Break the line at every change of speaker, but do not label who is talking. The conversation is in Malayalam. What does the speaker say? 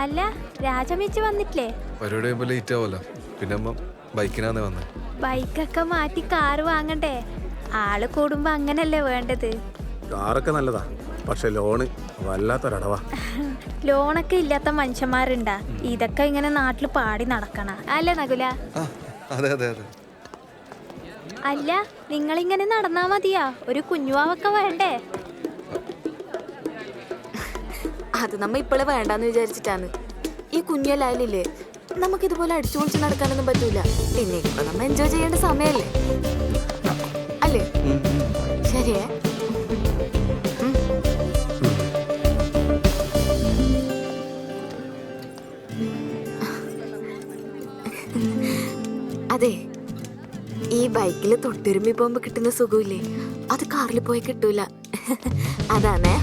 അല്ല രാജമേച്ചി വന്നിട്ടില്ലേ?
പരിപാടി ലേറ്റ് ആവല്ലോ. പിന്നെ അമ്മ ബൈക്കിനാന്നേ വന്നേ.
ബൈക്കൊക്കെ മാറ്റി കാറ് വാങ്ങണ്ടേ? ആള് കൂടുമ്പോ അങ്ങനല്ലേ വേണ്ടത്.
കാറൊക്കെ നല്ലതാ, പക്ഷെ ലോണ് വല്ലാത്തൊരടവാ.
ലോണൊക്കെ ഇല്ലാത്ത മനുഷ്യന്മാരുണ്ടാ? ഇതൊക്കെ ഇങ്ങനെ നാട്ടിൽ പാടി നടക്കണ അല്ലേ നകുല?
അതെ അതെ അതെ.
അല്ല നിങ്ങളിങ്ങനെ നടന്നാ മതിയാ? ഒരു കുഞ്ഞുവാവൊക്കെ വേണ്ടേ?
അത് നമ്മ ഇപ്പോഴേ വേണ്ടാന്ന് വിചാരിച്ചിട്ടാണ്. ഈ കുഞ്ഞല്ലായാലില്ലേ നമുക്കിതുപോലെ അടിച്ചു പൊളിച്ച് നടക്കാനൊന്നും പറ്റൂല. പിന്നെ ഇപ്പൊ നമ്മ എൻജോയ് ചെയ്യേണ്ട സമയല്ലേ അല്ലേ? ശരിയേ? അതെ, ഈ ബൈക്കിൽ തൊട്ടുരുമ്പി പോകുമ്പോ കിട്ടുന്ന സുഖമില്ലേ, അത് കാറിൽ പോയി കിട്ടൂല. അതാണേ.